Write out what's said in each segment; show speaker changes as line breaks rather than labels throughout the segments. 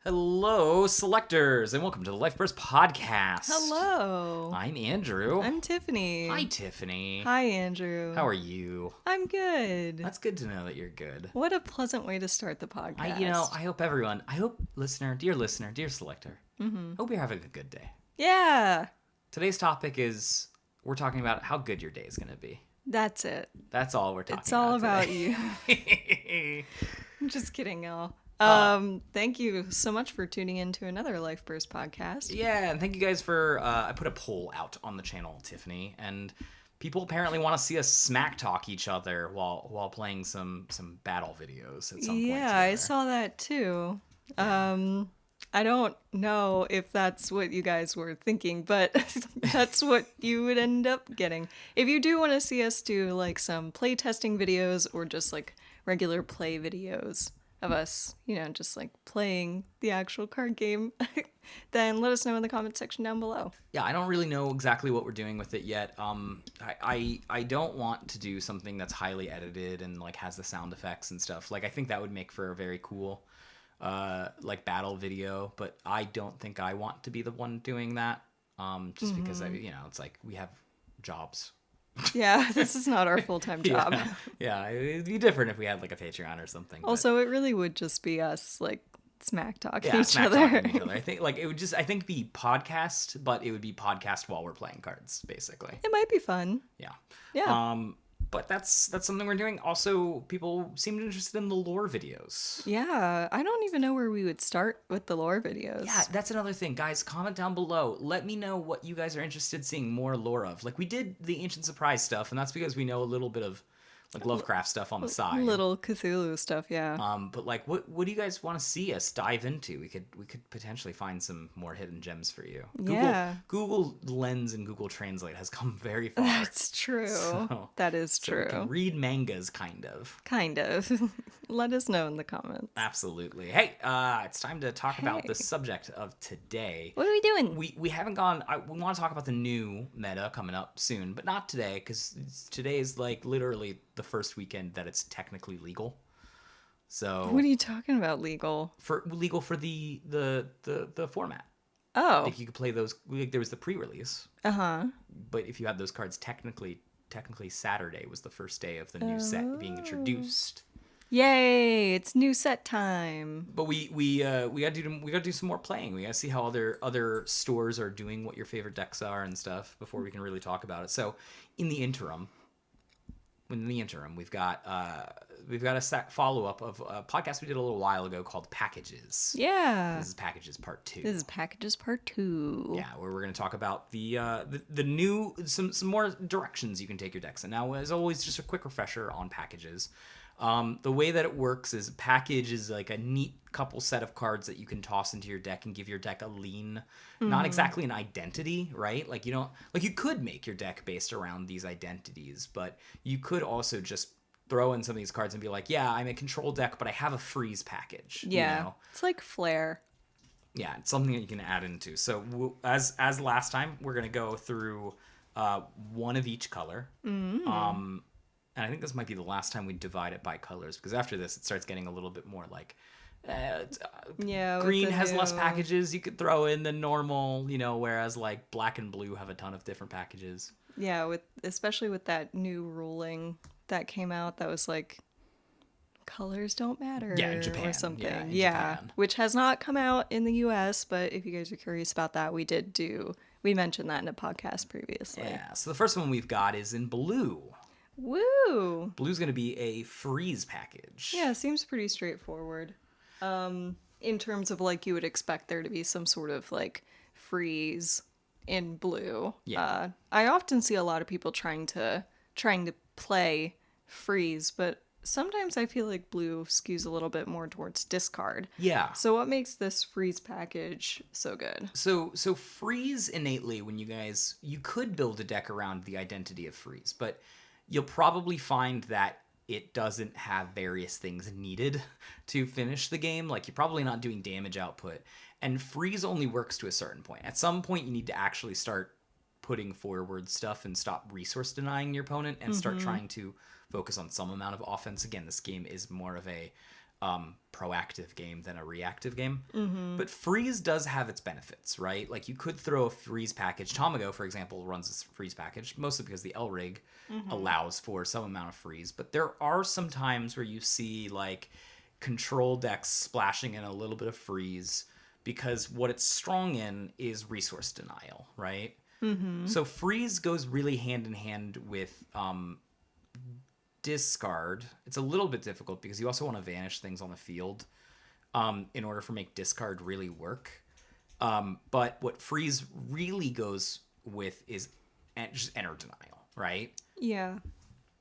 Hello, selectors, and welcome to the Life Burst Podcast.
Hello.
I'm Andrew.
I'm Tiffany.
Hi, Tiffany.
Hi, Andrew.
How are you?
I'm good.
That's good to know that you're good.
What a pleasant way to start the podcast.
I hope listener, dear selector, hope you're having a good day.
Yeah.
Today's topic is, we're talking about how good your day is going to be.
That's it.
That's all we're talking about.
It's all about
today.
you. I'm just kidding, y'all. Thank you so much for tuning in to another Life Burst podcast.
Yeah, and thank you guys for, I put a poll out on the channel, Tiffany, and people apparently want to see us smack talk each other while playing some battle videos at some point.
Yeah, I saw that too. I don't know if that's what you guys were thinking, but that's what you would end up getting. If you do want to see us do like some play testing videos or just like regular play videos of us, just like playing the actual card game, then let us know in the comment section down below.
Yeah, I don't really know exactly what we're doing with it yet. I don't want to do something that's highly edited and like has the sound effects and stuff. Like I think that would make for a very cool like battle video, but I don't think I want to be the one doing that. Just because it's like we have jobs.
Yeah, this is not our full-time job.
Yeah, it'd be different if we had like a Patreon or something.
Also, it really would just be us like smack talking each
smack
other.
talking each other. I think like it would just be podcast, but it would be podcast while we're playing cards, basically.
It might be fun.
Yeah.
Yeah.
But that's something we're doing. Also, people seemed interested in the lore videos.
Yeah, I don't even know where we would start with the lore videos.
Yeah, that's another thing. Guys, comment down below. Let me know what you guys are interested in seeing more lore of. Like, we did the Ancient Surprise stuff, and that's because we know a little bit of, like, Lovecraft stuff on the side.
Little Cthulhu stuff, yeah.
But, like, what do you guys want to see us dive into? We could potentially find some more hidden gems for you. Google Lens and Google Translate has come very far.
That's true. That is true.
We can read mangas, kind of.
Kind of. Let us know in the comments.
Absolutely. Hey, it's time to talk about the subject of today.
What are we doing?
We haven't gone. We want to talk about the new meta coming up soon, but not today because today is like literally the first weekend that it's technically legal. So
what are you talking about? Legal
for the format.
Oh,
like you could play those. Like, there was the pre-release. But if you had those cards, technically Saturday was the first day of the new set being introduced.
Yay! It's new set time.
But we gotta do some more playing. We gotta see how other stores are doing, what your favorite decks are and stuff before we can really talk about it. So in the interim, we've got a follow up of a podcast we did a little while ago called Packages.
Yeah.
This is Packages Part 2.
This is Packages Part 2.
Yeah, where we're gonna talk about the new some more directions you can take your decks. And now, as always, just a quick refresher on Packages. The way that it works is package is like a neat couple set of cards that you can toss into your deck and give your deck a lean, not exactly an identity, right? Like you could make your deck based around these identities, but you could also just throw in some of these cards and be like, yeah, I'm a control deck, but I have a freeze package.
Yeah. It's like Flare.
Yeah, it's something that you can add into. So as last time, we're going to go through one of each color. And I think this might be the last time we divide it by colors, because after this, it starts getting a little bit more like, green has less packages you could throw in than normal, whereas like black and blue have a ton of different packages.
Yeah, especially with that new ruling that came out that was like, colors don't matter.
Yeah, in Japan.
Or something.
Yeah, Japan.
Which has not come out in the US, but if you guys are curious about that, we mentioned that in a podcast previously.
Yeah, so the first one we've got is in blue.
Woo!
Blue's going to be a freeze package.
Yeah, seems pretty straightforward. In terms of like you would expect there to be some sort of like freeze in blue.
Yeah.
I often see a lot of people trying to play freeze, but sometimes I feel like blue skews a little bit more towards discard.
Yeah.
So what makes this freeze package so good?
So freeze innately, when you could build a deck around the identity of freeze, but you'll probably find that it doesn't have various things needed to finish the game. Like, you're probably not doing damage output. And freeze only works to a certain point. At some point, you need to actually start putting forward stuff and stop resource denying your opponent and start trying to focus on some amount of offense. Again, this game is more of a proactive game than a reactive game. But freeze does have its benefits, right? Like you could throw a freeze package. Tomago, for example, runs this freeze package mostly because the L rig allows for some amount of freeze. But there are some times where you see like control decks splashing in a little bit of freeze because what it's strong in is resource denial, right? So freeze goes really hand in hand with discard. It's a little bit difficult because you also want to vanish things on the field in order for make discard really work. But what freeze really goes with is just enter denial, right?
Yeah.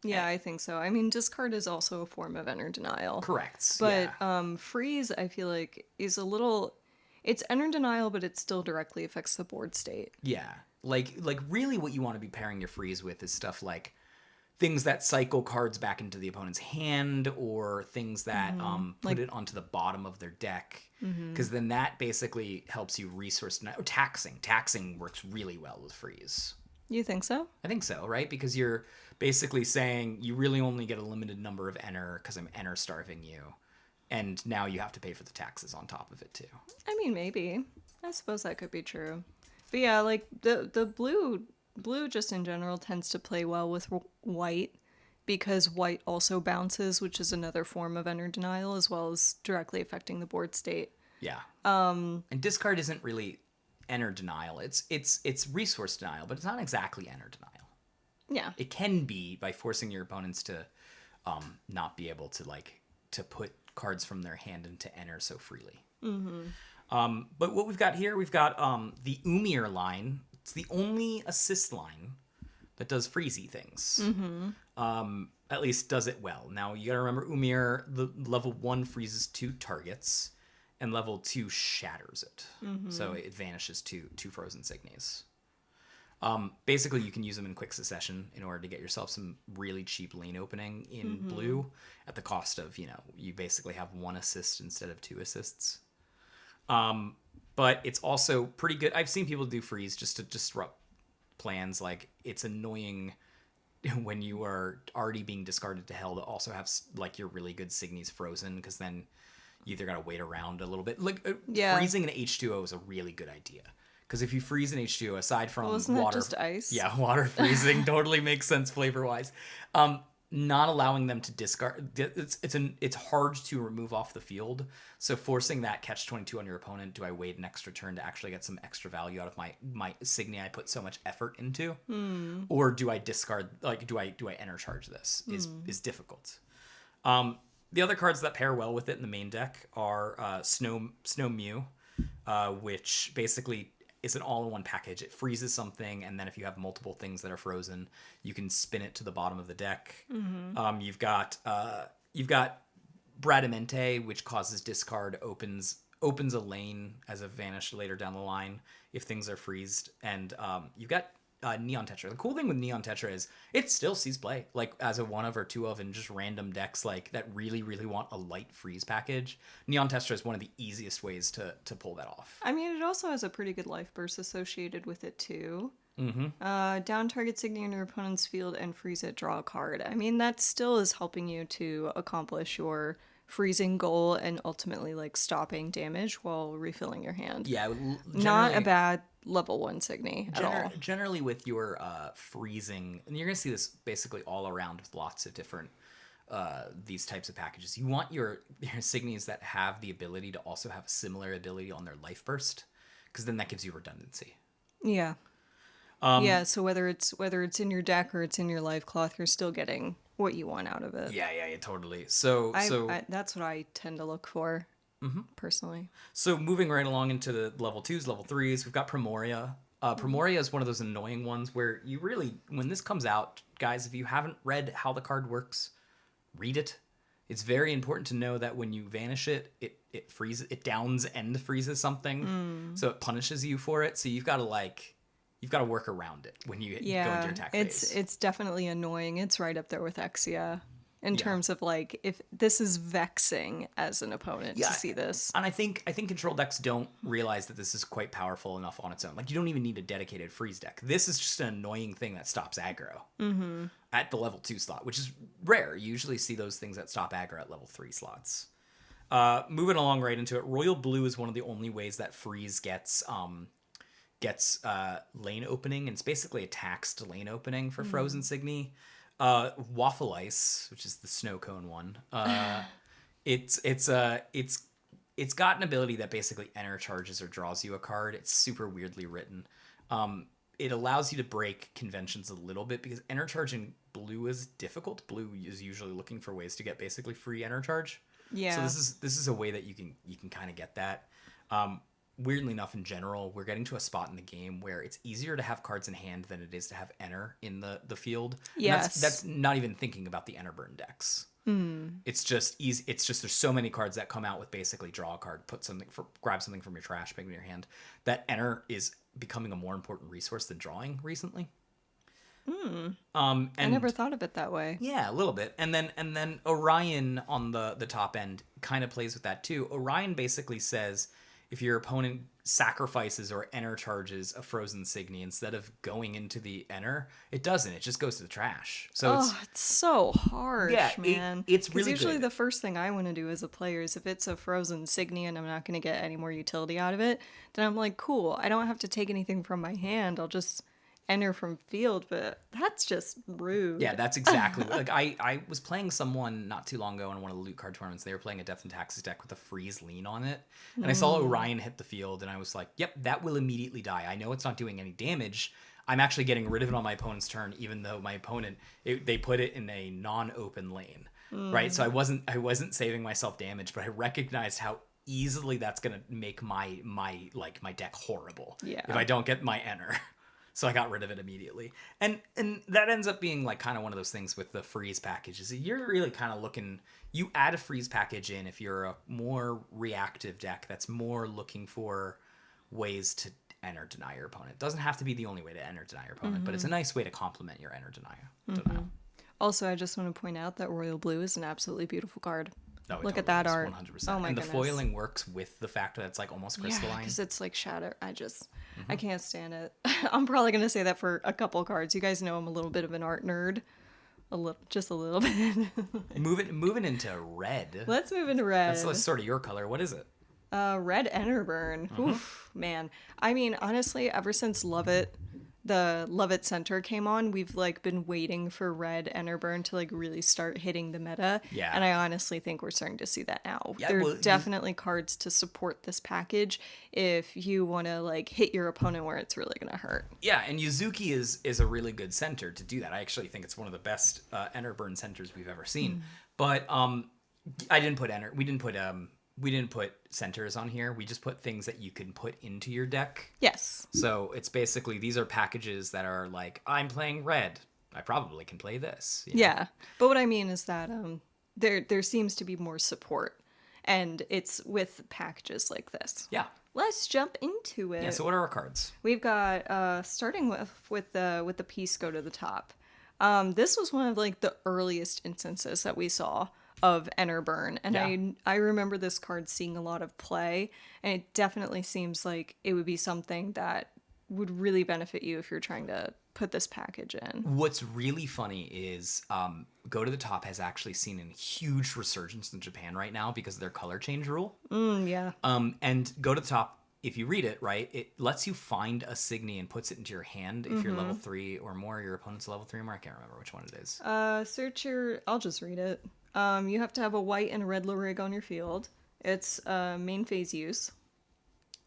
Yeah, I think so. I mean, discard is also a form of enter denial.
Correct.
But
yeah.
freeze, I feel like, is a little... It's enter denial, but it still directly affects the board state.
Yeah. Like really what you want to be pairing your freeze with is stuff like things that cycle cards back into the opponent's hand or things that put it onto the bottom of their deck. Because then that basically helps you resource deny. Oh, taxing. Taxing works really well with freeze.
You think so?
I think so, right? Because you're basically saying you really only get a limited number of enter because I'm enter starving you. And now you have to pay for the taxes on top of it too.
I mean, maybe. I suppose that could be true. But yeah, like the blue just in general tends to play well with white because white also bounces, which is another form of enter denial as well as directly affecting the board state.
Yeah. And discard isn't really enter denial. It's resource denial, but it's not exactly enter denial.
Yeah.
It can be by forcing your opponents to not be able to put cards from their hand into enter so freely. But what we've got here, we've got the Umir line. It's the only assist line that does freezy things. At least does it well. Now, you gotta remember, Umir, the level 1 freezes 2 targets, and level 2 shatters it. So it vanishes two frozen Signies. Basically, you can use them in quick succession in order to get yourself some really cheap lane opening in blue at the cost of, you basically have 1 assist instead of 2 assists. But it's also pretty good. I've seen people do freeze just to disrupt plans. Like, it's annoying when you are already being discarded to hell to also have like your really good Signies frozen, because then you either gotta wait around a little bit. Like freezing an H2O is a really good idea. Because if you freeze an H2O, aside from
isn't
water,
that just ice?
Yeah, water freezing totally makes sense flavor wise. Not allowing them to discard, it's hard to remove off the field. So forcing that catch-22 on your opponent, do I wait an extra turn to actually get some extra value out of my Signia I put so much effort into, or do I discard? Like, do I enter charge this? Is difficult. The other cards that pair well with it in the main deck are Snow Mew, which basically is an all-in-one package. It freezes something, and then if you have multiple things that are frozen, you can spin it to the bottom of the deck. You've got Bradamante, which causes discard, opens a lane as a vanish later down the line if things are freezed, and you've got Neon Tetra. The cool thing with Neon Tetra is it still sees play, like as a 1 of or 2 of in just random decks like that really want a light freeze package. Neon Tetra is one of the easiest ways to pull that off.
I mean, it also has a pretty good life burst associated with it too. Down target Signia in your opponent's field and freeze it, draw a card. I mean, that still is helping you to accomplish your freezing goal and ultimately like stopping damage while refilling your hand.
Yeah,
not a bad level 1 Signy at all.
Generally with your freezing, and you're going to see this basically all around with lots of different these types of packages. You want your Signies that have the ability to also have a similar ability on their life burst, because then that gives you redundancy.
Yeah. So whether it's in your deck or it's in your life cloth, you're still getting what you want out of it.
Yeah, totally. So
that's what I tend to look for. Personally.
So moving right along into the level 2s, level 3s, we've got Primoria. Primoria is one of those annoying ones where you really, when this comes out, guys, if you haven't read how the card works, read it. It's very important to know that when you vanish it, it freezes, it downs and freezes something, so it punishes you for it. So you've got to work around it when you go into your attack phase. It's
definitely annoying. It's right up there with Exia. In terms of like, if this is vexing as an opponent to see this.
And I think control decks don't realize that this is quite powerful enough on its own. Like, you don't even need a dedicated freeze deck. This is just an annoying thing that stops aggro at the level 2 slot, which is rare. You usually see those things that stop aggro at level 3 slots. Moving along right into it, Royal Blue is one of the only ways that Freeze gets lane opening, and it's basically a taxed lane opening for Frozen Signy. Waffle Ice, which is the snow cone one, it's got an ability that basically enter charges or draws you a card. It's super weirdly written. It allows you to break conventions a little bit because enter charge in blue is difficult. Blue is usually looking for ways to get basically free enter charge.
Yeah.
So this is a way that you can kind of get that. Weirdly enough, in general, we're getting to a spot in the game where it's easier to have cards in hand than it is to have enter in the field. And
Yes.
that's not even thinking about the enter burn decks. It's just easy. It's just there's so many cards that come out with basically draw a card, grab something from your trash, pick it in your hand. That enter is becoming a more important resource than drawing recently.
And
I
never thought of it that way.
Yeah, a little bit. And then Orion on the top end kind of plays with that too. Orion basically says if your opponent sacrifices or enter charges a Frozen Signy, instead of going into the enter, it doesn't. It just goes to the trash. So
it's so harsh,
yeah,
man.
it's really
usually
good.
the first thing I want to do as a player is if it's a Frozen Signy and I'm not going to get any more utility out of it, then I'm like, cool, I don't have to take anything from my hand. I'll just enter from field, but that's just rude.
Yeah, that's exactly like I was playing someone not too long ago in one of the loot card tournaments. They were playing a Death and Taxes deck with a freeze lean on it. And I saw Orion hit the field and I was like, yep, that will immediately die. I know it's not doing any damage. I'm actually getting rid of it on my opponent's turn, even though my opponent they put it in a non-open lane. Right? So I wasn't saving myself damage, but I recognized how easily that's gonna make my deck horrible.
Yeah.
If I don't get my enter. So I got rid of it immediately. And that ends up being like kind of one of those things with the freeze packages. You're really kind of looking, you add a freeze package in if you're a more reactive deck that's more looking for ways to enter deny your opponent. It doesn't have to be the only way to enter deny your opponent, but it's a nice way to complement your enter denial.
Also, I just want to point out that Royal Blue is an absolutely beautiful card.
No, it
Look at
totally
that
is,
art.
100%.
Oh my
and the
goodness.
foiling works with the fact that it's like almost
Yeah,
crystalline.
because it's like shatter. I can't stand it. I'm probably going to say that for a couple cards. You guys know I'm a little bit of an art nerd. Just a little bit.
Moving into red.
Let's move into red.
That's sort of your color. What is it?
Red Enterburn. Oof, man. I mean, honestly, ever since the Love It Center came on, we've like been waiting for Red Enterburn to like really start hitting the meta.
Yeah.
And I honestly think we're starting to see that now.
Yeah,
there
well,
are definitely cards to support this package if you want to like hit your opponent where it's really going to hurt.
Yeah, and Yuzuki is a really good center to do that. I actually think it's one of the best Enterburn centers we've ever seen. But we didn't put centers on here. We just put things that you can put into your deck.
Yes.
So it's basically, these are packages that are like, I'm playing red. I probably can play this. You know?
Yeah. But what I mean is that there seems to be more support, and it's with packages like this.
Yeah.
Let's jump into it.
Yeah, so what are our cards?
We've got starting with the piece go to the top. This was one of like the earliest instances that we saw of Enter Burn, and
Yeah.
I remember this card seeing a lot of play, and it definitely seems like it would be something that would really benefit you if you're trying to put this package in.
What's really funny is Go to the Top has actually seen a huge resurgence in Japan right now because of their color change rule.
Yeah.
And Go to the Top, if you read it, right, it lets you find a Signy and puts it into your hand if you're level 3 or more, your opponent's level 3 or more. I can't remember which one it is.
I'll just read it. You have to have a white and a red Lurig on your field. It's main phase use.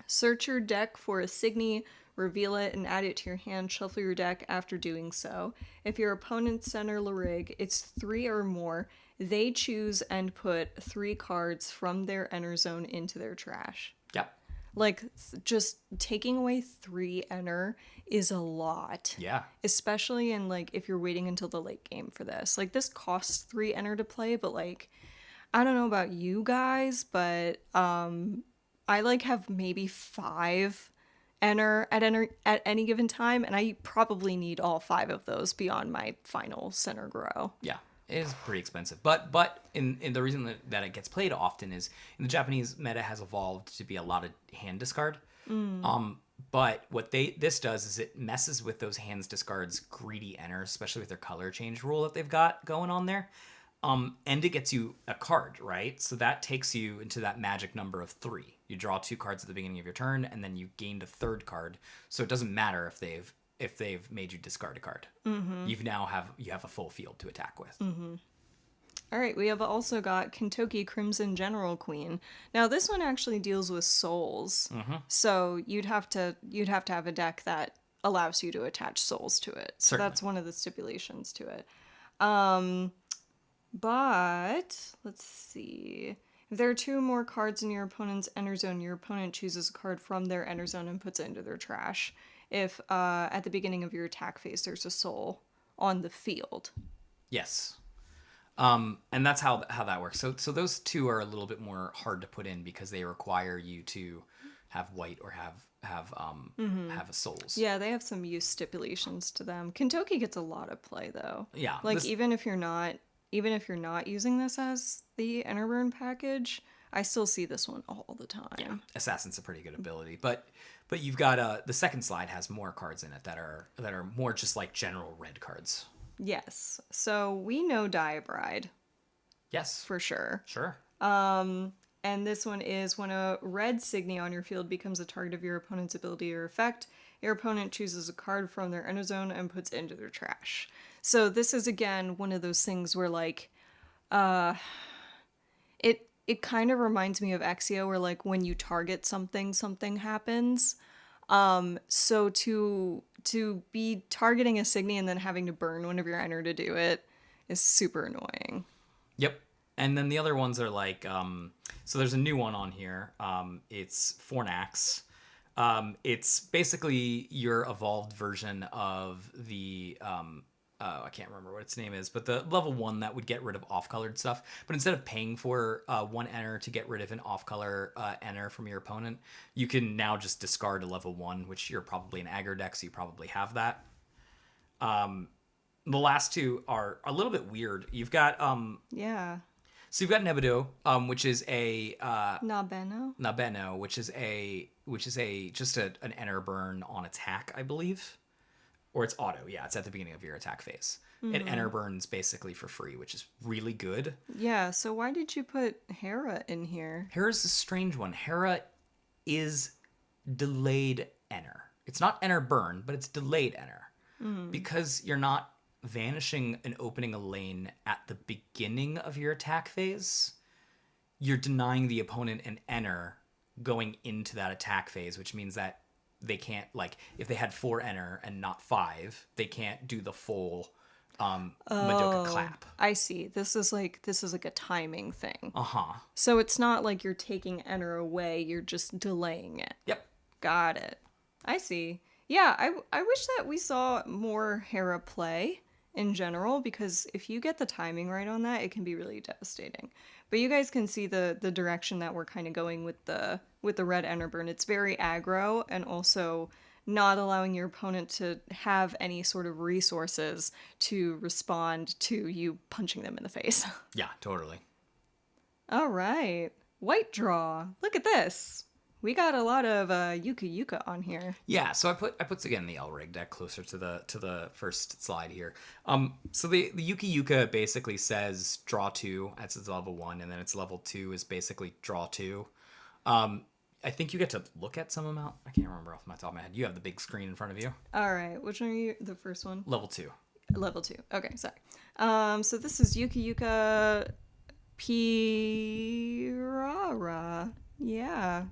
Search your deck for a Signy, reveal it, and add it to your hand. Shuffle your deck after doing so. If your opponent's center Lurig, it's 3 or more, they choose and put 3 cards from their enter zone into their trash.
Yep.
Like, just taking away 3 enter is a lot.
Yeah.
Especially in, like, if you're waiting until the late game for this. Like, this costs 3 enter to play, but, like, I don't know about you guys, but I, like, have maybe 5 enter at any given time, and I probably need all 5 of those beyond my final center grow.
Yeah. It is pretty expensive, but in the reason that it gets played often is in the Japanese meta has evolved to be a lot of hand discard. But what this does is it messes with those hands discards greedy enter, especially with their color change rule that they've got going on there. And it gets you a card, right? So that takes you into that magic number of 3. You draw 2 cards at the beginning of your turn, and then you gained a 3rd card. So it doesn't matter if they've made you discard a card. You have a full field to attack with.
All right, we have also got Kentucky Crimson General Queen. Now this one actually deals with souls, so you'd have to have a deck that allows you to attach souls to it. So
Certainly.
that's one of the stipulations to it. But let's see. If there are 2 more cards in your opponent's enter zone, your opponent chooses a card from their enter zone and puts it into their trash. If at the beginning of your attack phase there's a soul on the field.
Yes. And that's how that works. So those 2 are a little bit more hard to put in because they require you to have white or have a souls.
Yeah, they have some use stipulations to them. Kentucky gets a lot of play though.
Yeah.
Like even if you're not using this as the Enterburn package, I still see this one all the time.
Yeah, Assassin's a pretty good ability, but you've got the second slide has more cards in it that are more just like general red cards.
Yes. So we know Diabride
Yes,
for sure.
sure.
And this one is when a red Signy on your field becomes a target of your opponent's ability or effect, your opponent chooses a card from their ender zone and puts it into their trash. So this is again one of those things where like it kind of reminds me of Exia where like when you target something happens. So to be targeting a Signy and then having to burn one of your enter to do it is super annoying.
Yep. And then the other ones are like, so there's a new one on here. It's Fornax. It's basically your evolved version of the, I can't remember what its name is, but the level 1 that would get rid of off-colored stuff. But instead of paying for 1 enter to get rid of an off-color enter from your opponent, you can now just discard a level 1, which you're probably an aggro deck, so you probably have that. The last 2 are a little bit weird. You've got
Yeah.
So you've got Nebido, which is a
Nabeno,
which is an enter burn on attack, I believe, or it's auto. Yeah, it's at the beginning of your attack phase. It enter burns basically for free, which is really good.
Yeah. So why did you put Hera in here?
Hera's a strange one. Hera is delayed enter. It's not enter burn, but it's delayed enter because you're not vanishing and opening a lane at the beginning of your attack phase. You're denying the opponent an enter going into that attack phase, which means that they can't, like, if they had 4 enter and not 5, they can't do the full Madoka clap.
I see. This is like a timing thing.
Uh-huh.
So it's not like you're taking enter away, you're just delaying it.
Yep.
Got it. I see. Yeah, I wish that we saw more Hera play in general, because if you get the timing right on that, it can be really devastating. But you guys can see the direction that we're kind of going with the red Enderburn. It's very aggro and also not allowing your opponent to have any sort of resources to respond to you punching them in the face.
Yeah, totally.
All right. White draw. Look at this. We got a lot of Yuka on here.
Yeah, so I put again the Elrig deck closer to the first slide here. So the Yuka basically says draw 2. That's its level 1, and then its level 2 is basically draw 2. I think you get to look at some amount. I can't remember off my top of my head. You have the big screen in front of you.
All right, which one are you? The first one.
Level 2.
Level 2. Okay, sorry. So this is Yuka Pirara. Yeah.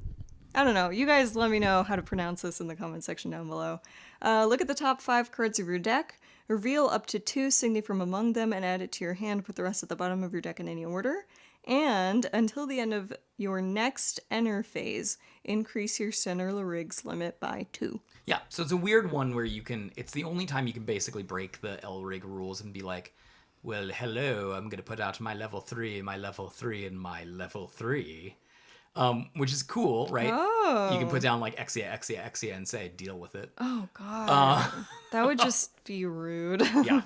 I don't know. You guys let me know how to pronounce this in the comment section down below. Look at the top 5 cards of your deck. Reveal up to 2 Signy from among them and add it to your hand. Put the rest at the bottom of your deck in any order. And until the end of your next enter phase, increase your center Larig's limit by 2.
Yeah, so it's a weird one where it's the only time you can basically break the Elrig rules and be like, well, hello, I'm going to put out my level 3, my level 3, and my level 3. Which is cool, right?
Oh.
You can put down like Exia, and say, deal with it.
Oh, God. That would just be rude.
Yeah.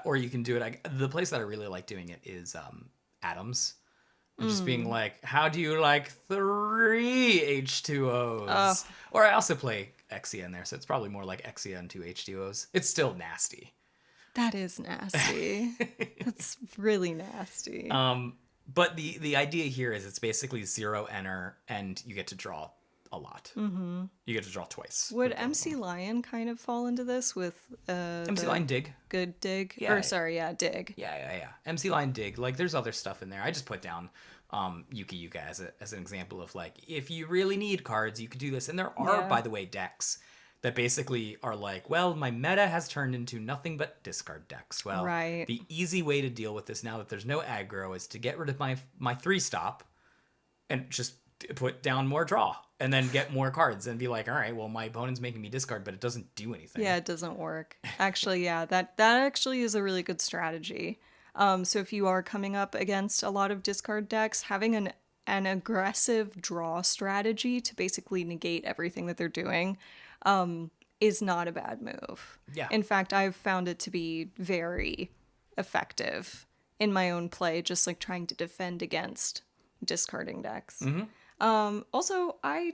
Or you can do it. The place that I really like doing it is Atoms. And just being like, how do you like 3 H2Os? Or I also play Exia in there, so it's probably more like Exia and 2 H2Os. It's still nasty.
That is nasty. That's really nasty.
But the idea here is it's basically 0 enter, and you get to draw a lot. Mm-hmm. You get to draw twice.
Would MC Lion kind of fall into this with
MC Lion dig?
Good dig?
Yeah.
Or sorry, yeah, dig.
Yeah. MC Lion dig. Like, there's other stuff in there. I just put down Yuka as an example of, like, if you really need cards, you could do this. And there are, by the way, decks that basically are like, well, my meta has turned into nothing but discard decks. Well, the easy way to deal with this now that there's no aggro is to get rid of my 3-stop and just put down more draw and then get more cards and be like, all right, well, my opponent's making me discard, but it doesn't do anything.
Yeah, it doesn't work. Actually, yeah, that actually is a really good strategy. So if you are coming up against a lot of discard decks, having an aggressive draw strategy to basically negate everything that they're doing is not a bad move.
Yeah.
In fact, I've found it to be very effective in my own play, just like trying to defend against discarding decks. Also, I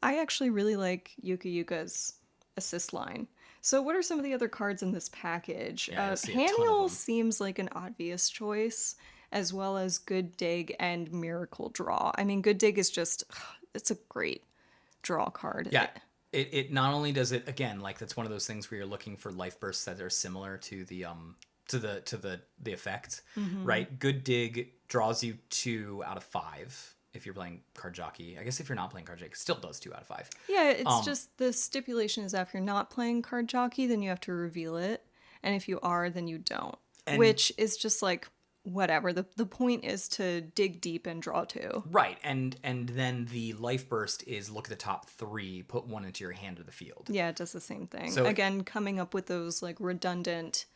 actually really like Yuka's assist line. So what are some of the other cards in this package? Haniel seems like an obvious choice, as well as Good Dig and Miracle Draw. I mean, Good Dig is just, it's a great draw card.
Yeah. It not only does it, again, like, that's one of those things where you're looking for life bursts that are similar to the effect, right? Good Dig draws you 2 out of 5 if you're playing Card Jockey. I guess if you're not playing Card Jockey, it still does 2 out of 5.
Yeah, it's just the stipulation is that if you're not playing Card Jockey, then you have to reveal it, and if you are, then you don't. Which is just like, whatever. The point is to dig deep and draw 2.
Right, and then the life burst is look at the top 3, put 1 into your hand or the field.
Yeah, it does the same thing.
So,
again, coming up with those like redundant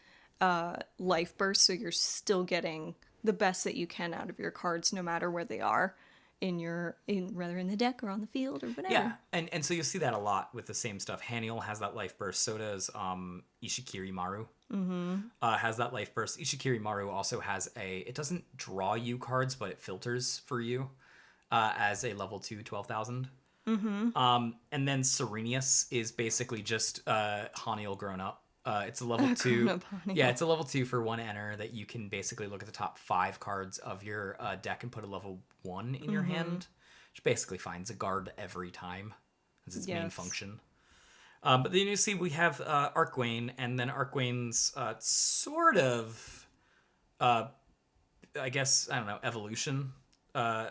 life bursts, so you're still getting the best that you can out of your cards, no matter where they are whether in the deck or on the field or whatever.
Yeah, and so you'll see that a lot with the same stuff. Haniel has that life burst. So does Ishikiri Maru. Has that life burst. Ishikiri Maru also has it doesn't draw you cards, but it filters for you as a level 2 12,000. And then Serenius is basically just Haniel grown up. It's a level 2. Yeah, it's a level 2 for 1 enter that you can basically look at the top 5 cards of your deck and put a level 1 in your hand, which basically finds a guard every time. That's its main function. But then you see we have Arcwane, and then Arcwane's sort of, I guess, I don't know, evolution.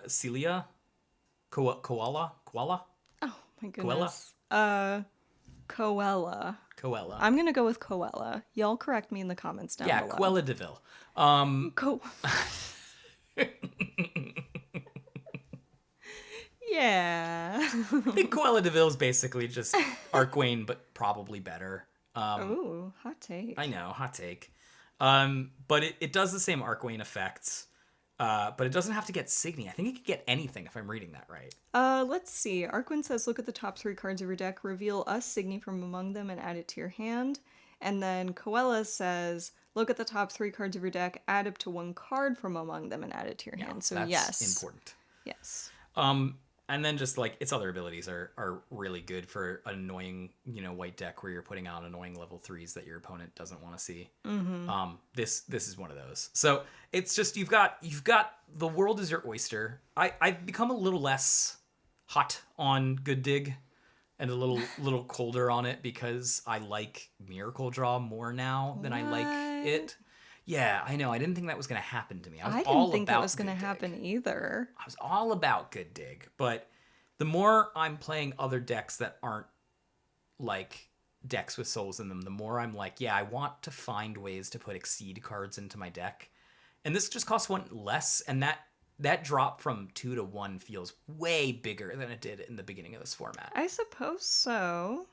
Celia? Koala?
Oh my goodness. Koella. I'm going to go with Koella. Y'all correct me in the comments down below.
Yeah, Koella DeVille.
Yeah.
I think Koella DeVille is basically just Arcwane, but probably better.
Ooh, hot take.
I know, hot take. But it does the same Arcwane effects. But it doesn't have to get Signy. I think it could get anything if I'm reading that right.
Let's see. Arcwane says, look at the top 3 cards of your deck, reveal a Signy from among them, and add it to your hand. And then Koella says, look at the top 3 cards of your deck, add up to 1 card from among them, and add it to your hand. So
that's
yes.
important.
Yes.
And then just like its other abilities are really good for an annoying, white deck where you're putting out annoying level 3s that your opponent doesn't want to see. This is one of those. So it's just you've got the world is your oyster. I've become a little less hot on Good Dig and a little colder on it because I like Miracle Draw more now than I like it. Yeah, I know. I didn't think that was going to happen to me.
I didn't think that was going to happen either.
I was all about Good Dig, but the more I'm playing other decks that aren't like decks with souls in them, the more I'm like, yeah, I want to find ways to put Exceed cards into my deck. And this just costs 1 less, and that drop from 2 to 1 feels way bigger than it did in the beginning of this format.
I suppose so.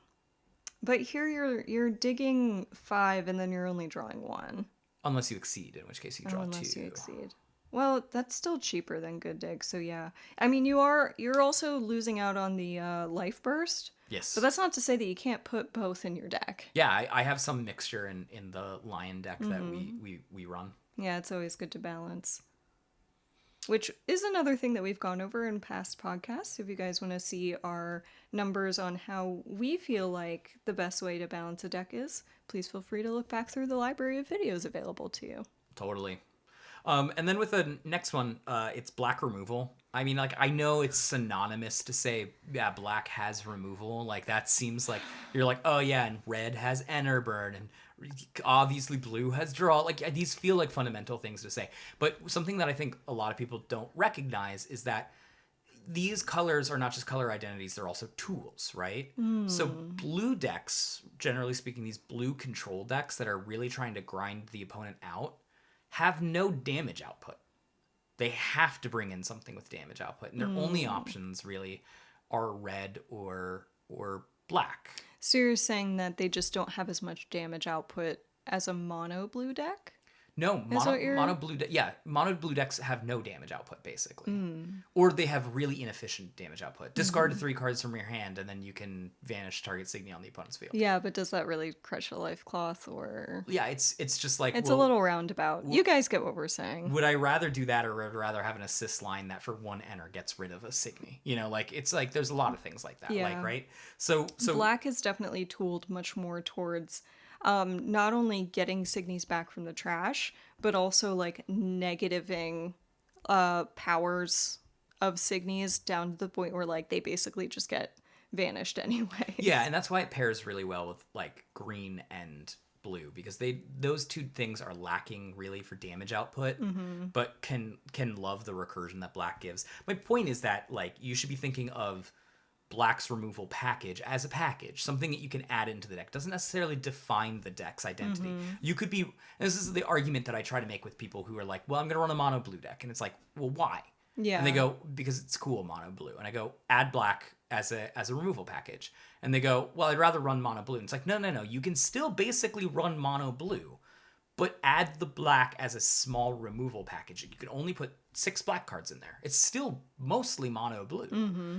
But here you're digging 5 and then you're only drawing 1.
Unless you exceed, in which case you draw 2.
Unless you exceed. Well, that's still cheaper than Good Dig, so yeah. I mean, you're also losing out on the life burst.
Yes.
But that's not to say that you can't put both in your deck.
Yeah, I have some mixture in the Lion deck that we run.
Yeah, it's always good to balance. which is another thing that we've gone over in past podcasts. If you guys want to see our numbers on how we feel like the best way to balance a deck is, please feel free to look back through the library of videos available to you.
Totally. And then with the next one, it's black removal. I mean, like, I know it's synonymous to say, yeah, black has removal. Like, that seems like you're like, oh, yeah, and red has Enterburn, and obviously blue has draw. Like, these feel like fundamental things to say. But something that I think a lot of people don't recognize is that these colors are not just color identities, they're also tools, right? So blue decks, generally speaking, these blue control decks that are really trying to grind the opponent out, have no damage output. They have to bring in something with damage output, and their only options really are red or black.
So you're saying that they just don't have as much damage output as a mono blue deck?
No, mono blue decks have no damage output, basically. Or they have really inefficient damage output. Discard 3 cards from your hand, and then you can vanish target Signy on the opponent's field.
Yeah, but does that really crush a life cloth, or...
Yeah, it's just like...
It's a little roundabout. You guys get what we're saying.
Would I rather do that, or would I rather have an assist line that for 1 enter gets rid of a Signy? You know, like, it's like, there's a lot of things like that, like, right? So
Black is definitely tooled much more towards... not only getting Signies back from the trash, but also like negativing powers of Signies down to the point where like they basically just get vanished anyway.
Yeah, and that's why it pairs really well with like green and blue, because those two things are lacking really for damage output, but can love the recursion that black gives. My point is that like you should be thinking of Black's removal package as a package, something that you can add into the deck. Doesn't necessarily define the deck's identity. You could be, and this is the argument that I try to make with people who are like, well, I'm going to run a mono blue deck. And it's like, well, why?
Yeah.
And they go, because it's cool, mono blue. And I go, add black as a removal package. And they go, well, I'd rather run mono blue. And it's like, no. You can still basically run mono blue, but add the black as a small removal package. You can only put 6 black cards in there. It's still mostly mono blue.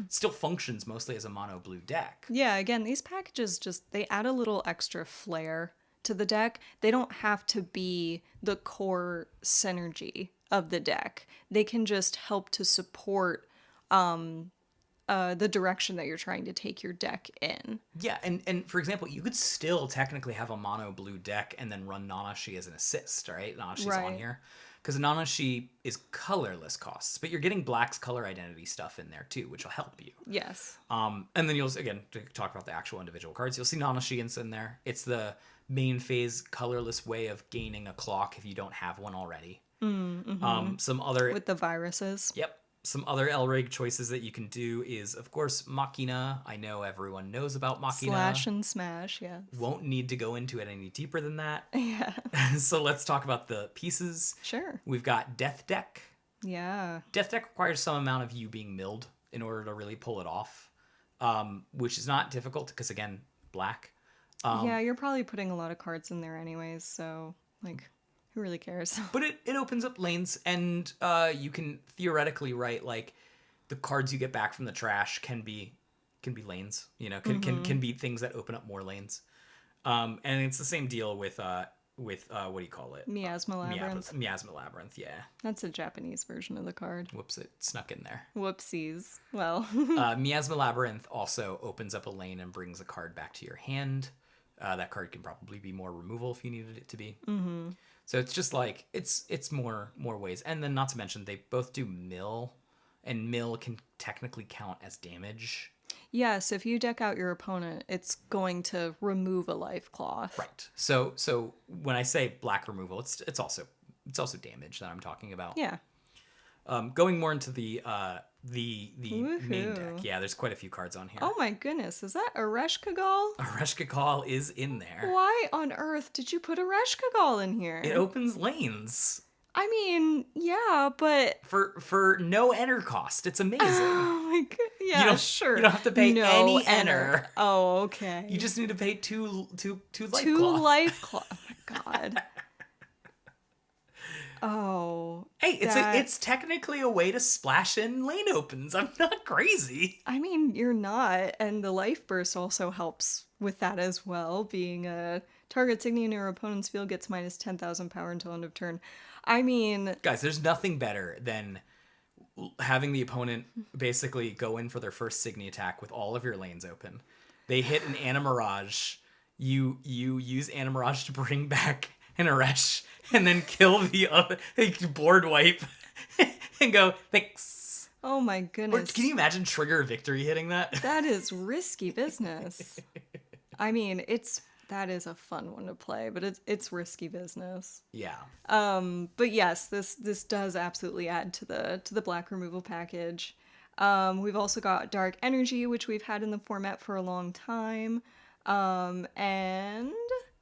It still functions mostly as a mono blue deck.
Yeah, again, these packages they add a little extra flair to the deck. They don't have to be the core synergy of the deck. They can just help to support the direction that you're trying to take your deck in.
Yeah, and for example, you could still technically have a mono blue deck and then run Nanashi as an assist, right? Nanashi's on here. Because Nanashi is colorless costs, but you're getting black's color identity stuff in there too, which will help you.
Yes.
And then you'll, again, to talk about the actual individual cards, you'll see Nanashi in there. It's the main phase colorless way of gaining a clock if you don't have one already. Some other...
With the viruses.
Yep. Some other Elrig choices that you can do is, of course, Machina. I know everyone knows about Machina.
Slash and smash, yeah.
Won't need to go into it any deeper than that.
Yeah.
So let's talk about the pieces.
Sure.
We've got Death Deck.
Yeah.
Death Deck requires some amount of you being milled in order to really pull it off, which is not difficult because, again, black.
Yeah, you're probably putting a lot of cards in there anyways, so, like... Who really cares?
But it opens up lanes, and you can theoretically write like the cards you get back from the trash can be lanes. You know, can be things that open up more lanes. And it's the same deal with what do you call it?
Miasma Labyrinth.
Miasma Labyrinth, yeah.
That's a Japanese version of the card.
Whoops, it snuck in there.
Whoopsies. Well.
Miasma Labyrinth also opens up a lane and brings a card back to your hand. That card can probably be more removal if you needed it to be. So it's just like, it's more ways. And then not to mention, they both do mill, and mill can technically count as damage.
Yeah, so if you deck out your opponent, it's going to remove a life cloth.
Right. So when I say black removal, it's also damage that I'm talking about.
Yeah.
Going more into the main deck. Yeah, there's quite a few cards on here.
Oh my goodness, is that Ereshkigal?
Ereshkigal is in there.
Why on earth did you put Ereshkigal in here?
It opens lanes.
I mean, yeah, but...
For no enter cost. It's amazing.
Oh my god. Yeah, sure.
You don't have to pay any enter.
Oh, okay.
You just need to pay two life cloth.
2 life cloth. Oh my god. Oh.
Hey, it's technically a way to splash in lane opens. I'm not crazy.
I mean, you're not. And the life burst also helps with that as well. Being a target Signy in your opponent's field gets minus 10,000 power until end of turn. I mean...
Guys, there's nothing better than having the opponent basically go in for their first Signy attack with all of your lanes open. They hit an Animirage. You use Animirage to bring back an Arash and then kill the other board wipe and go, thanks.
Oh my
Or
goodness.
can you imagine Trigger Victory hitting that?
That is risky business. I mean, that is a fun one to play, but it's risky business.
Yeah.
But yes, this does absolutely add to the black removal package. We've also got Dark Energy, which we've had in the format for a long time, and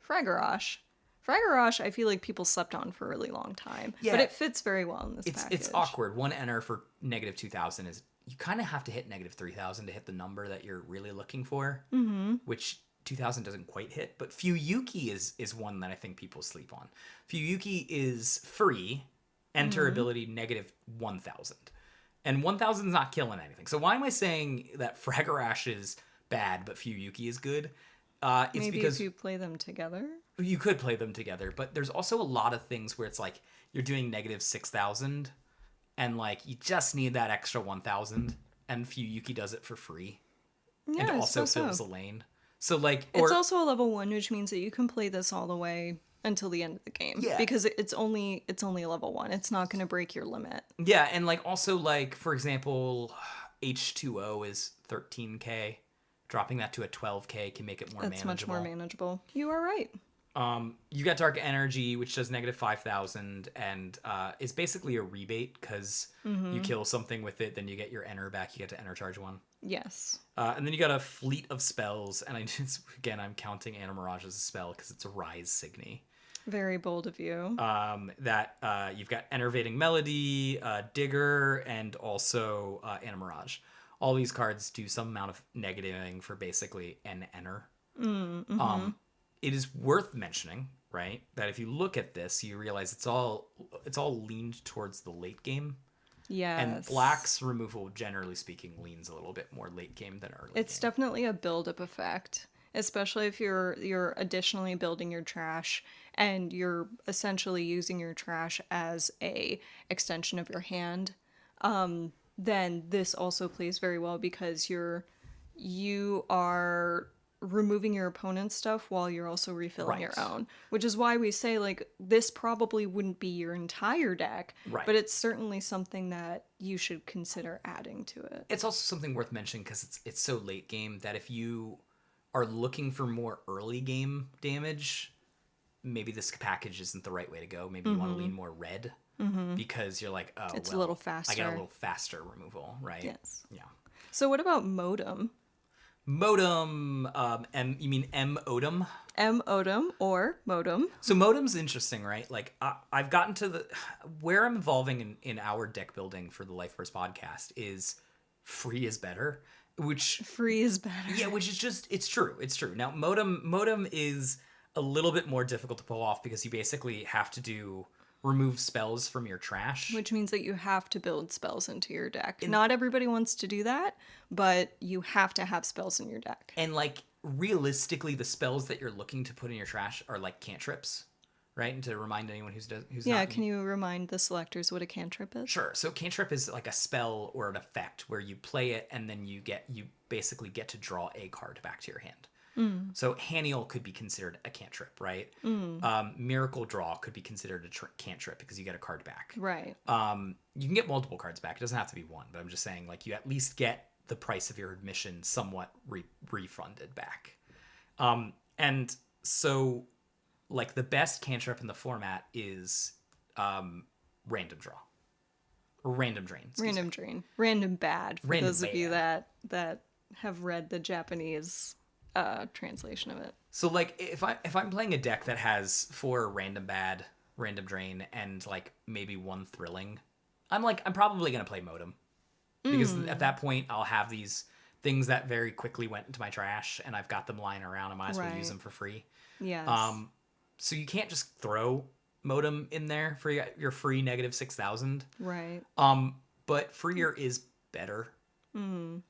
Fragarash. Fragarash, I feel like people slept on for a really long time,
Yeah.
but it fits very well in this package.
It's awkward. One enter for negative 2,000 is you kind of have to hit negative 3,000 to hit the number that you're really looking for, which 2,000 doesn't quite hit. But Fuyuki is one that I think people sleep on. Fuyuki is free, enter ability negative 1,000. And 1,000 is not killing anything. So why am I saying that Fragarash is bad, but Fuyuki is good? It's
Maybe
because
if you play them together.
you could play them together, but there's also a lot of things where it's like you're doing negative 6,000 and like you just need that extra 1,000 and Fuyuki does it for free.
Yeah,
And also
so.
fills the lane. So like
It's also a level 1, which means that you can play this all the way until the end of the game.
Yeah.
Because it's only a level 1. It's not going to break your limit.
yeah, and like also like for example, H2O is 13k. Dropping that to a 12k can make it more
That's
manageable.
much more manageable. You are right.
You got Dark Energy, which does negative 5,000 and is basically a rebate because you kill something with it, then you get your enter back. You get to enter charge one.
Yes.
And then you got a fleet of spells, and I'm counting Animirage as a spell because it's a Rise Signy.
Very bold of you.
That you've got Enervating Melody, Digger, and also Animirage. All these cards do some amount of negativing for basically an enter. It is worth mentioning, right, that if you look at this, you realize it's all leaned towards the late game.
Yes.
And Black's removal, generally speaking, leans a little bit more late game than early
It's
game.
definitely a build-up effect, especially if you're additionally building your trash and you're essentially using your trash as a extension of your hand. Then this also plays very well because you are removing your opponent's stuff while you're also refilling your
Right.
own, which is why we say like this probably wouldn't be your entire deck,
Right.
but it's certainly something that you should consider adding to it.
It's also something worth mentioning because it's so late game that if you are looking for more early game damage, maybe this package isn't the right way to go. Maybe you want to lean more red because you're like, oh,
It's a
well,
little
I
faster.
got a little faster removal, right?
Yes.
Yeah.
So what about Modem?
Modem, you mean M-Odem?
M-Odem or Modem.
So Modem's interesting, right? Like I've gotten to where I'm evolving in our deck building for the Life Force podcast is free is better, which
Free is better.
yeah, which is just it's true. Now Modem is a little bit more difficult to pull off because you basically have to remove spells from your trash.
Which means that you have to build spells into your deck. Not everybody wants to do that, but you have to have spells in your deck.
And like realistically, the spells that you're looking to put in your trash are like cantrips, right? And to remind anyone who's
Yeah,
not
can you remind the selectors what a cantrip is?
Sure. So cantrip is like a spell or an effect where you play it and then you basically get to draw a card back to your hand. So Haniel could be considered a cantrip, right? Miracle Draw could be considered a cantrip because you get a card back.
Right.
You can get multiple cards back. It doesn't have to be one, but I'm just saying like you at least get the price of your admission somewhat refunded back. And so like the best cantrip in the format is Random Draw. Or Random Drain.
Random Drain. Random Bad, for
Random
those of you
Bad.
that have read the Japanese translation of it.
So like if I'm playing a deck that has 4 Random Bad, Random Drain, and like maybe 1 Thrilling, I'm probably gonna play Modem. Because at that point I'll have these things that very quickly went into my trash and I've got them lying around. I might as well use them for free.
Yes.
So you can't just throw Modem in there for your free negative 6,000.
Right.
But freer is better. And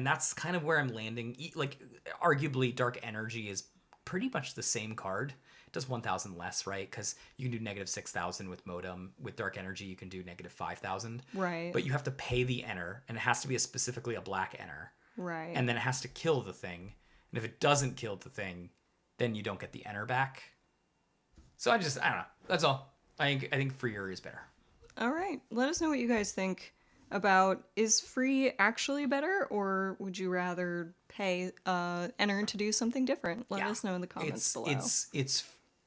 that's kind of where I'm landing. Like, arguably, Dark Energy is pretty much the same card. does 1,000 less, right? Because you can do negative 6,000 with modem. With dark energy, you can do negative 5,000.
Right.
But you have to pay the enter, and it has to be specifically a black enter.
Right.
And then it has to kill the thing. And if it doesn't kill the thing, then you don't get the enter back. So I don't know. That's all. I think freer is better.
All right. Let us know what you guys think about, is free actually better, or would you rather pay enter to do something different? Let us know in the comments below.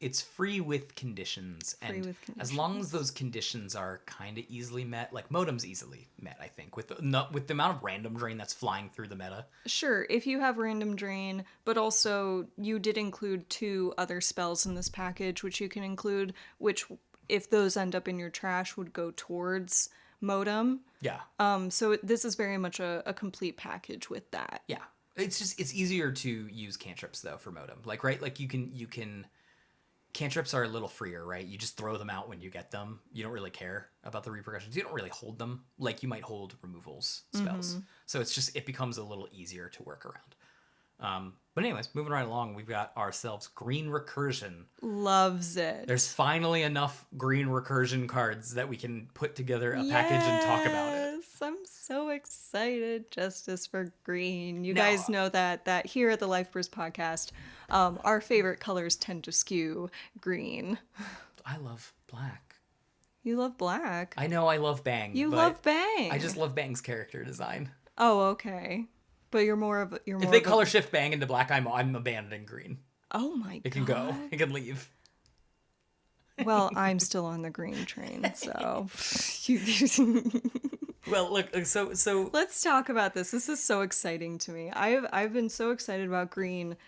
It's free with conditions,
Free
and
with
as long as those conditions are kind of easily met, like modem's easily met, I think, with the amount of random drain that's flying through the meta.
Sure, if you have random drain, but also you did include 2 other spells in this package, which you can include, which if those end up in your trash would go towards modem.
Yeah.
So this is very much a complete package with that.
Yeah. It's easier to use cantrips though for modem. Like, right? Like you can cantrips are a little freer, right? You just throw them out when you get them. You don't really care about the repercussions. You don't really hold them like you might hold removals spells. Mm-hmm. So it becomes a little easier to work around. But anyways, moving right along, we've got ourselves green recursion.
Loves it.
There's finally enough green recursion cards that we can put together a package and talk about it.
Yes, I'm so excited. Justice for green. You guys know that here at the Life Burst podcast, our favorite colors tend to skew green.
I love black.
You love black.
I know I love Bang.
You love Bang.
I just love Bang's character design.
Oh, okay. But you're more of
if they color shift Bang into black, I'm abandoning green.
Oh my god.
It can go. It can leave.
Well, I'm still on the green train, so
Well, look, so
let's talk about this. This is so exciting to me. I've been so excited about green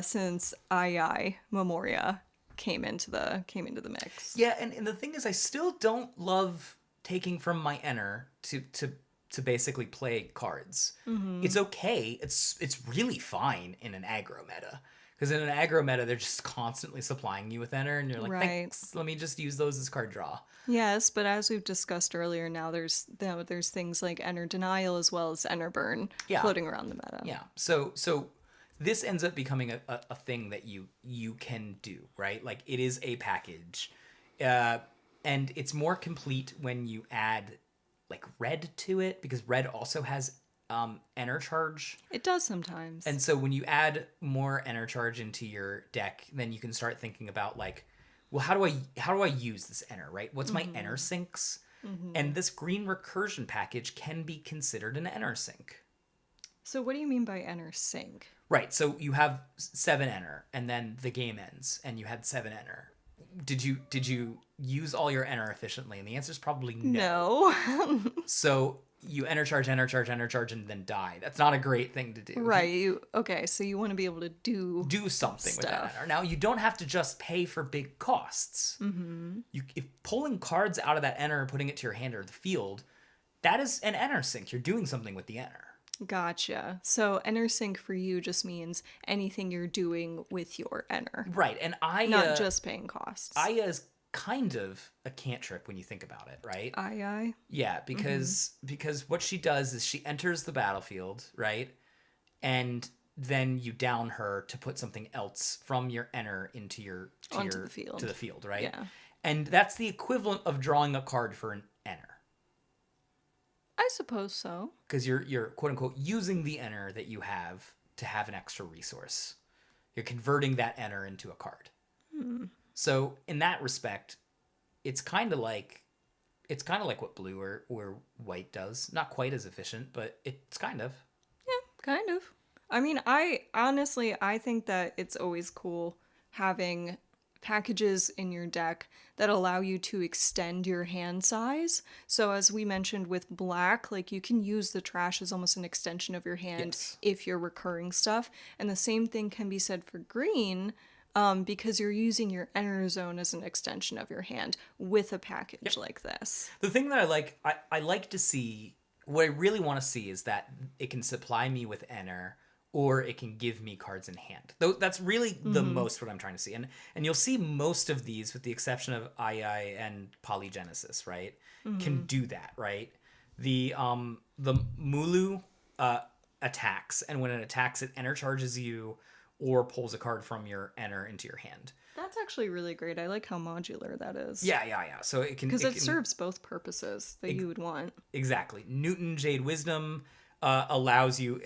since II Memoria came into the mix.
Yeah, and the thing is, I still don't love taking from my enter to basically play cards. Mm-hmm. It's okay. It's really fine in an aggro meta. Because in an aggro meta, they're just constantly supplying you with enter, and you're like, thanks, let me just use those as card draw.
Yes, but as we've discussed earlier, now there's things like enter denial as well as enter burn floating around the meta.
Yeah, so this ends up becoming a thing that you can do, right? Like, it is a package. And it's more complete when you add like red to it, because red also has enter charge.
It does sometimes.
And so when you add more enter charge into your deck, then you can start thinking about like, well, how do I use this enter, right? What's my enter sinks? Mm-hmm. And this green recursion package can be considered an enter sink.
So what do you mean by enter sink?
Right. So you have 7 enter, and then the game ends, and you had 7 enter. Did you use all your enter efficiently? And the answer is probably no. So you enter charge, and then die. That's not a great thing to do.
Right. So you want to be able to do
something
stuff
with that enter. Now, you don't have to just pay for big costs. Mm-hmm. If pulling cards out of that enter and putting it to your hand or the field, that is an enter sink. You're doing something with the enter.
Gotcha. So enter sync for you just means anything you're doing with your enter.
Right. And
not just paying costs.
Aya is kind of a cantrip when you think about it, right?
II?
Yeah, because what she does is she enters the battlefield, right? And then you down her to put something else from your enter into the field, right?
Yeah.
And that's the equivalent of drawing a card for an enter.
I suppose so.
Because you're quote unquote using the enter that you have to have an extra resource. You're converting that enter into a card. So in that respect, it's kind of like what blue or white does. Not quite as efficient, but it's kind of.
Yeah, kind of. I mean, I think that it's always cool having packages in your deck that allow you to extend your hand size. So as we mentioned with black, like you can use the trash as almost an extension of your hand if you're recurring stuff. And the same thing can be said for green, because you're using your enter zone as an extension of your hand with a package like this.
The thing that I like to see, what I really want to see is that it can supply me with enter, or it can give me cards in hand. That's really the most what I'm trying to see. And you'll see most of these, with the exception of II and Polygenesis, right? Can do that, right? The Mulu attacks, and when it attacks, it enter charges you, or pulls a card from your enter into your hand.
That's actually really great. I like how modular that is.
Yeah. So it can...
Because it serves both purposes that you would want.
Exactly. Newton Jade Wisdom allows you...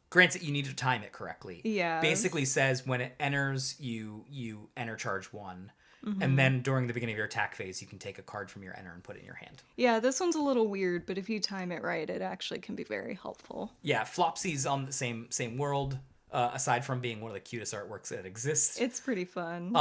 Granted, you need to time it correctly.
Yeah.
Basically says when it enters, you enter charge 1.
Mm-hmm.
And then during the beginning of your attack phase, you can take a card from your enter and put it in your hand.
Yeah, this one's a little weird, but if you time it right, it actually can be very helpful.
Yeah, Flopsy's on the same world, aside from being one of the cutest artworks that exists.
It's pretty fun.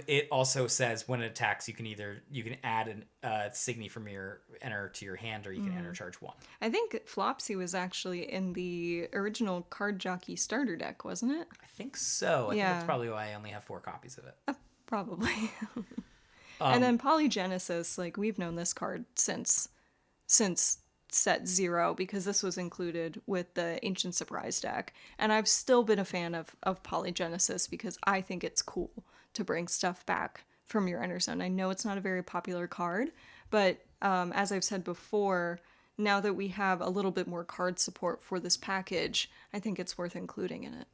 It also says when it attacks, you can add an Signy from your enter to your hand, or you can enter charge 1.
I think Flopsy was actually in the original Card Jockey starter deck, wasn't it?
I think so. I think
Yeah.
that's probably why I only have 4 copies of it.
Probably. And then Polygenesis, like, we've known this card since set 0, because this was included with the Ancient Surprise deck. And I've still been a fan of Polygenesis because I think it's cool to bring stuff back from your Ender Zone. I know it's not a very popular card, but as I've said before, now that we have a little bit more card support for this package, I think it's worth including in it.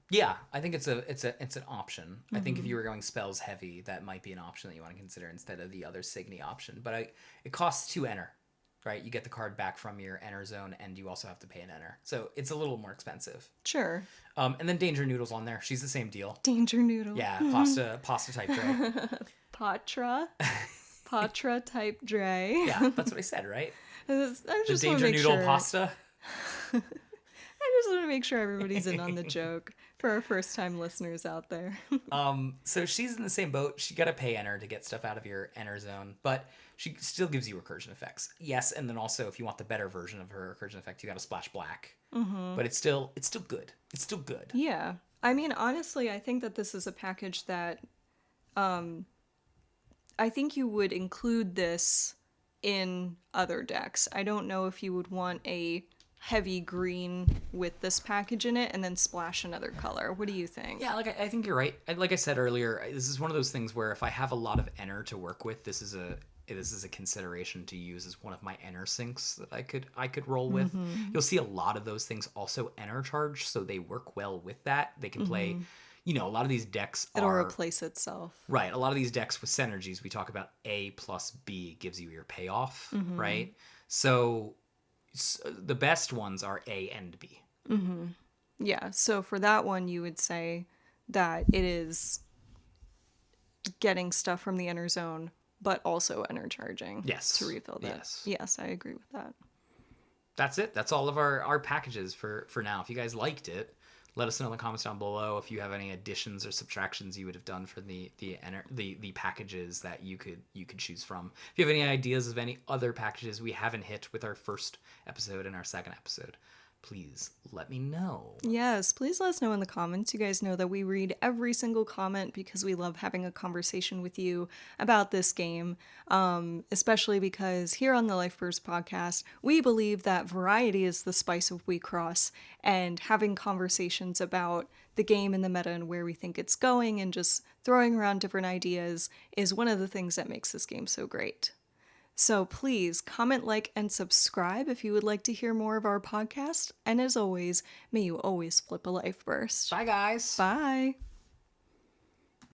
Yeah, I think it's an option. I think if you were going spells heavy, that might be an option that you want to consider instead of the other Signy option. But it costs 2 enter, right? You get the card back from your enter zone, and you also have to pay an enter. So it's a little more expensive.
Sure.
And then Danger Noodle's on there. She's the same deal.
Danger Noodle.
Yeah, pasta type Dre.
Patra type Dre.
Yeah, that's what I said, right?
I
The
just
Danger
want to make
Noodle
sure.
pasta.
I just want to make sure everybody's in on the joke for our first time listeners out there.
So she's in the same boat. She got to pay enter to get stuff out of your enter zone, but she still gives you recursion effects. Yes, and then also if you want the better version of her recursion effect, you got to splash black. But it's still good. It's still good.
Yeah. I mean, honestly, I think that this is a package that I think you would include this in other decks. I don't know if you would want a heavy green with this package in it and then splash another color. What do you think?
Yeah, like I think you're right. Like I said earlier, this is one of those things where if I have a lot of enter to work with, this is a consideration to use as one of my enter sinks that I could roll with. You'll see a lot of those things also enter charge, so they work well with that. They can play, a lot of these decks
It'll replace itself.
Right. A lot of these decks with synergies, we talk about A plus B gives you your payoff, right? So the best ones are A and B.
Yeah, so for that one, you would say that it is getting stuff from the Enter Zone, but also enter charging.
Yes.
To refill that. Yes, I agree with that.
That's it. That's all of our packages for now. If you guys liked it, let us know in the comments down below if you have any additions or subtractions you would have done for the packages that you could choose from. If you have any ideas of any other packages we haven't hit with our first episode and our second episode, please let me know.
Yes, please let us know in the comments. You guys know that we read every single comment because we love having a conversation with you about this game, especially because here on the Lifeburst podcast, we believe that variety is the spice of Wixoss, and having conversations about the game and the meta and where we think it's going and just throwing around different ideas is one of the things that makes this game so great. So please comment, like, and subscribe if you would like to hear more of our podcast. And as always, may you always flip a life burst.
Bye, guys.
Bye.